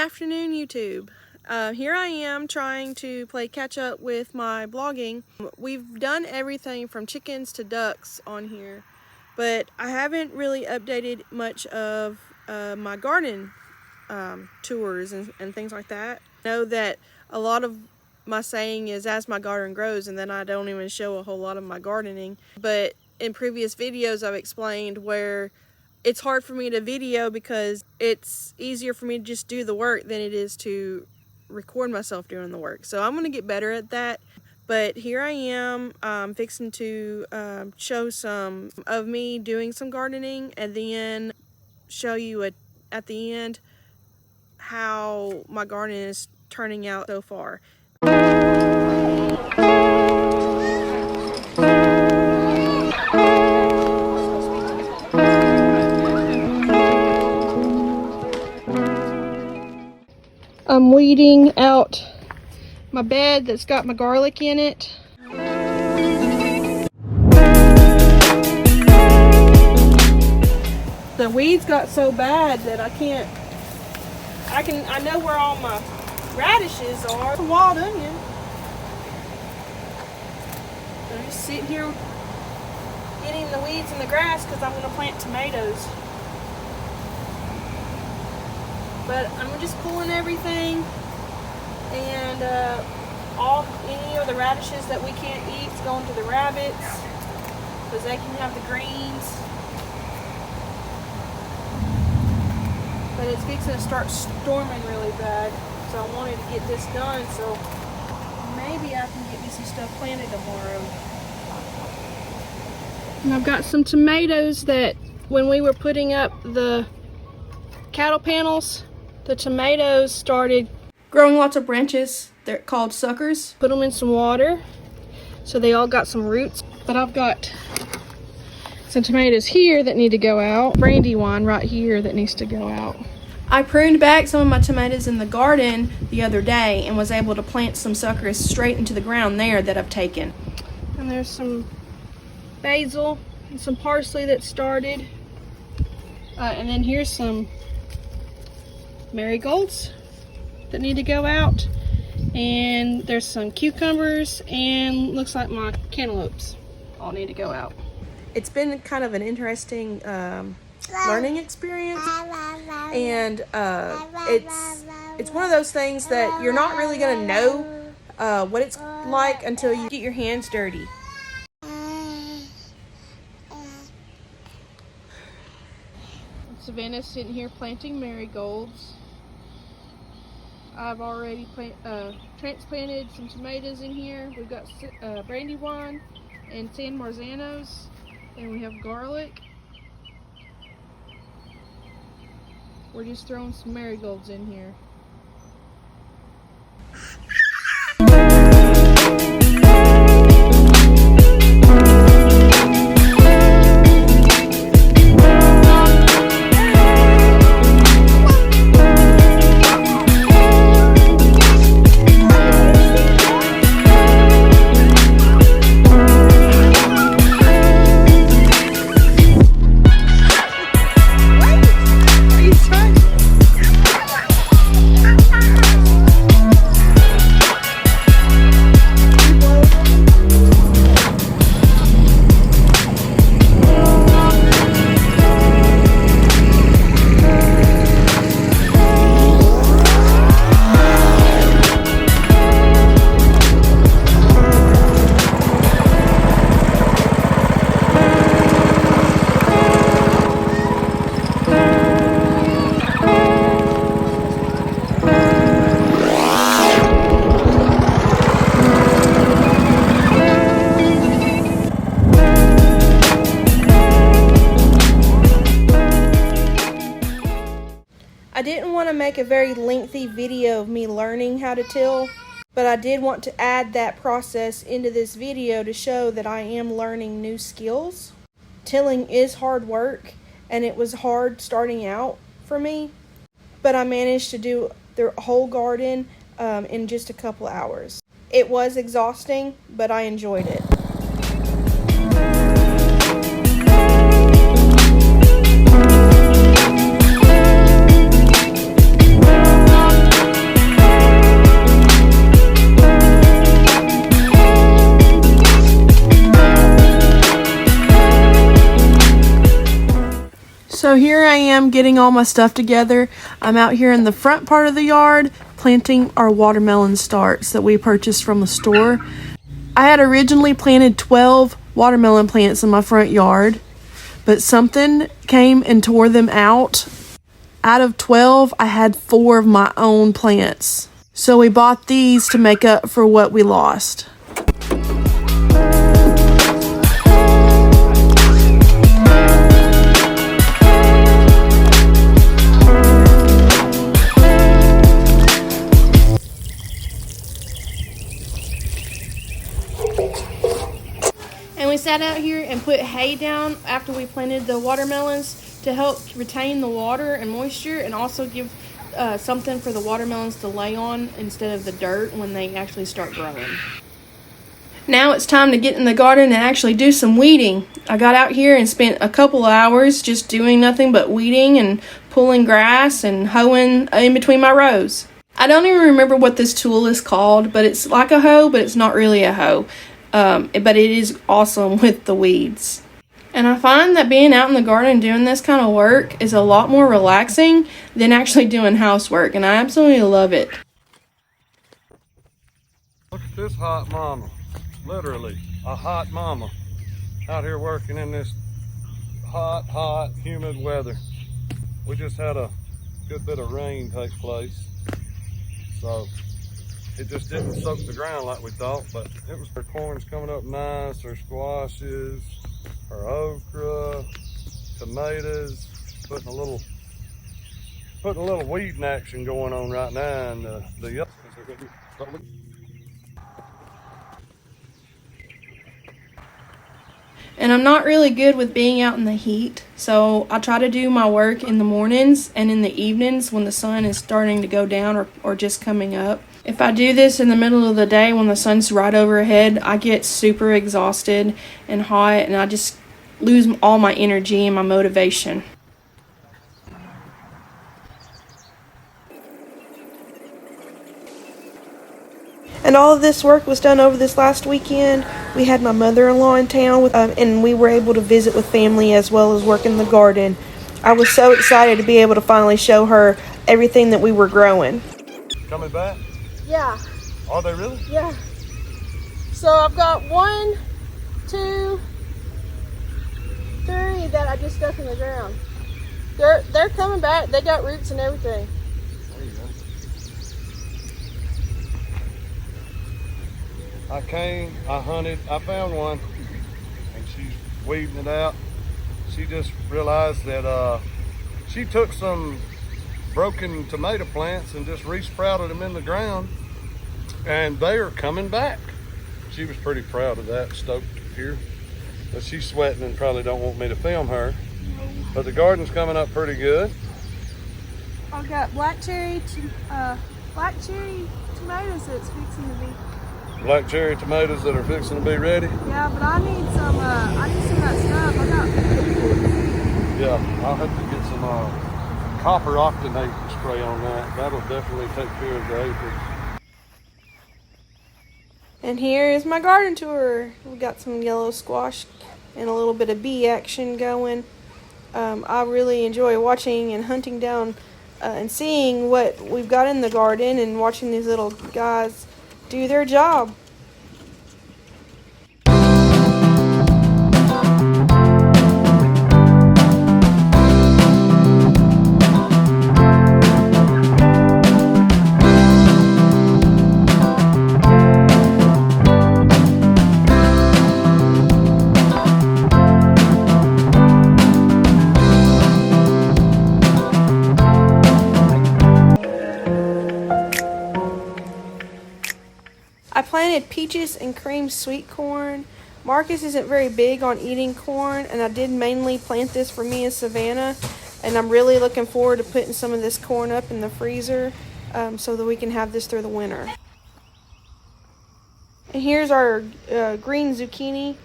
afternoon, YouTube. Here I am trying to play catch up with my blogging. We've done everything from chickens to ducks on here, but I haven't really updated much of my garden tours and things like that. I know that a lot of my saying is as my garden grows, and then I don't even show a whole lot of my gardening. But in previous videos I've explained where it's hard for me to video because it's easier for me to just do the work than it is to record myself doing the work. So I'm going to get better at that. But here I am fixing to show some of me doing some gardening, and then show you at the end how my garden is turning out so far. I'm weeding out my bed that's got my garlic in it. The weeds got so bad that I know where all my radishes are. A wild onion. I'm just sitting here getting the weeds in the grass because I'm going to plant tomatoes. But I'm just pulling everything, and any of the radishes that we can't eat is going to the rabbits because they can have the greens. But it's fixing to start storming really bad, so I wanted to get this done so maybe I can get me some stuff planted tomorrow. And I've got some tomatoes that when we were putting up the cattle panels, the tomatoes started growing lots of branches. They're called suckers. Put them in some water so they all got some roots. But I've got some tomatoes here that need to go out. Brandywine right here that needs to go out. I pruned back some of my tomatoes in the garden the other day and was able to plant some suckers straight into the ground there that I've taken. And there's some basil and some parsley that started. And then here's some marigolds that need to go out, and there's some cucumbers, and looks like my cantaloupes all need to go out. It's been kind of an interesting learning experience, and it's one of those things that you're not really going to know what it's like until you get your hands dirty. Savannah's sitting here planting marigolds. I've already transplanted some tomatoes in here. We've got brandywine and San Marzanos, and we have garlic. We're just throwing some marigolds in here. I didn't want to make a very lengthy video of me learning how to till, but I did want to add that process into this video to show that I am learning new skills. Tilling is hard work, and it was hard starting out for me, but I managed to do the whole garden in just a couple hours. It was exhausting, but I enjoyed it. am getting all my stuff together. I'm out here in the front part of the yard planting our watermelon starts that we purchased from the store. I had originally planted 12 watermelon plants in my front yard, but something came and tore them out. Out of 12, I had 4 of my own plants. So we bought these to make up for what we lost. And we sat out here and put hay down after we planted the watermelons to help retain the water and moisture, and also give something for the watermelons to lay on instead of the dirt when they actually start growing. Now it's time to get in the garden and actually do some weeding. I got out here and spent a couple of hours just doing nothing but weeding and pulling grass and hoeing in between my rows. I don't even remember what this tool is called, but it's like a hoe, but it's not really a hoe. But it is awesome with the weeds. And I find that being out in the garden doing this kind of work is a lot more relaxing than actually doing housework, and I absolutely love it. Look at this hot mama, literally a hot mama, out here working in this hot, humid weather. We just had a good bit of rain take place, so it just didn't soak the ground like we thought, but it was. Our corn's coming up nice, our squashes, our okra, tomatoes, putting a little weeding action going on right now, and the And I'm not really good with being out in the heat, so I try to do my work in the mornings and in the evenings when the sun is starting to go down or just coming up. If I do this in the middle of the day when the sun's right overhead, I get super exhausted and hot, and I just lose all my energy and my motivation. And all of this work was done over this last weekend. We had my mother-in-law in town, and we were able to visit with family as well as work in the garden. I was so excited to be able to finally show her everything that we were growing. coming back? Yeah. Are they really? Yeah. So I've got 1, 2, 3 that I just stuck in the ground. They're coming back. They got roots and everything. There you go. I came, I hunted, I found one, and she's weeding it out. She just realized that she took some broken tomato plants and just re-sprouted them in the ground, and they are coming back. She was pretty proud of that, stoked here. But she's sweating and probably don't want me to film her. But the garden's coming up pretty good. I've got black cherry tomatoes that's fixing to be. Black cherry tomatoes that are fixing to be ready. Yeah, but I need some of that stuff. I got. Yeah, I'll have to get some copper octanate to spray on that. That'll definitely take care of the aphids. And here is my garden tour. We got some yellow squash and a little bit of bee action going. I really enjoy watching and hunting down and seeing what we've got in the garden and watching these little guys do their job. I planted peaches and cream sweet corn. Marcus isn't very big on eating corn, and I did mainly plant this for me and Savannah, and I'm really looking forward to putting some of this corn up in the freezer so that we can have this through the winter. And here's our green zucchini.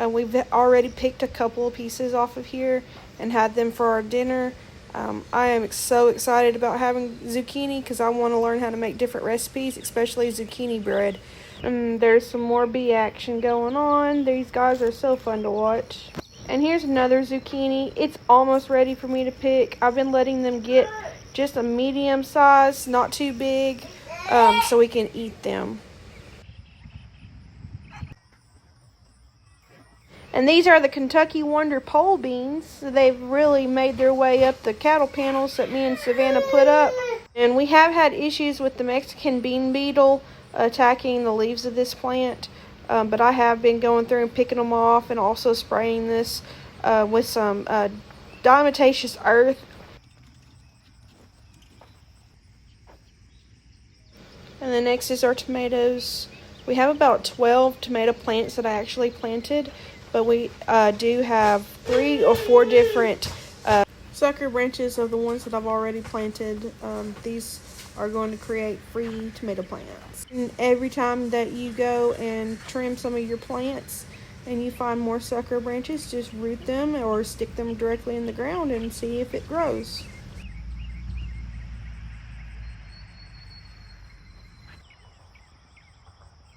We've already picked a couple of pieces off of here and had them for our dinner. I am so excited about having zucchini because I want to learn how to make different recipes, especially zucchini bread. And there's some more bee action going on. These guys are so fun to watch. And here's another zucchini. It's almost ready for me to pick. I've been letting them get just a medium size, not too big, so we can eat them. And these are the Kentucky Wonder pole beans. They've really made their way up the cattle panels that me and Savannah put up. And we have had issues with the Mexican bean beetle attacking the leaves of this plant. But I have been going through and picking them off, and also spraying this with some diatomaceous earth. And the next is our tomatoes. We have about 12 tomato plants that I actually planted, but we do have 3 or 4 different sucker branches of the ones that I've already planted. These are going to create free tomato plants. And every time that you go and trim some of your plants and you find more sucker branches, just root them or stick them directly in the ground and see if it grows.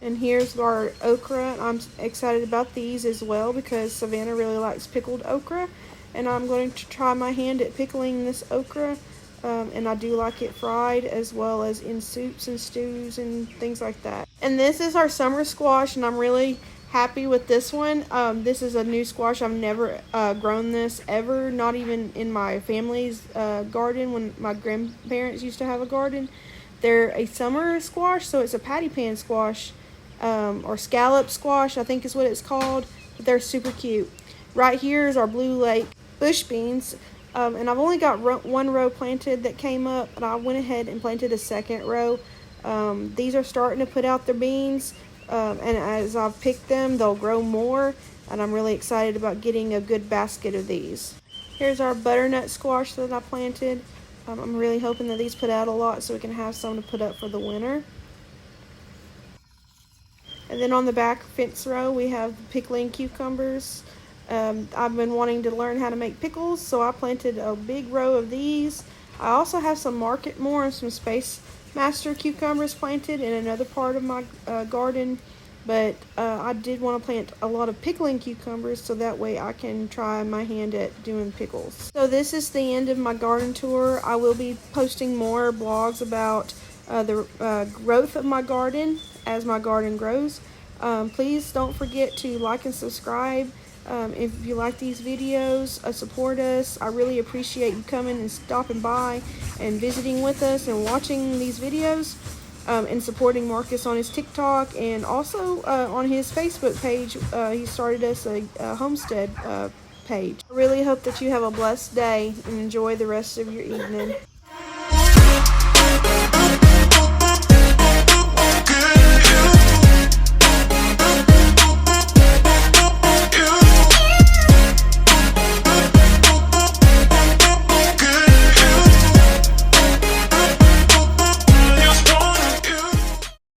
And here's our okra. I'm excited about these as well because Savannah really likes pickled okra. And I'm going to try my hand at pickling this okra. And I do like it fried as well as in soups and stews and things like that. And this is our summer squash, and I'm really happy with this one. This is a new squash. I've never grown this ever, not even in my family's garden when my grandparents used to have a garden. They're a summer squash, so it's a patty pan squash. Or scallop squash, I think is what it's called. But they're super cute. Right here is our Blue Lake bush beans. And I've only got one row planted that came up, and I went ahead and planted a second row. These are starting to put out their beans, and as I've picked them, they'll grow more, and I'm really excited about getting a good basket of these. Here's our butternut squash that I planted. I'm really hoping that these put out a lot so we can have some to put up for the winter. And then on the back fence row, we have pickling cucumbers. I've been wanting to learn how to make pickles, so I planted a big row of these. I also have some Market More and some Space Master cucumbers planted in another part of my garden. But I did want to plant a lot of pickling cucumbers so that way I can try my hand at doing pickles. So this is the end of my garden tour. I will be posting more blogs about the growth of my garden as my garden grows. Please don't forget to like and subscribe if you like these videos. Support us. I really appreciate you coming and stopping by and visiting with us and watching these videos, and supporting Marcus on his TikTok and also on his Facebook page. He started us a homestead page. I really hope that you have a blessed day and enjoy the rest of your evening.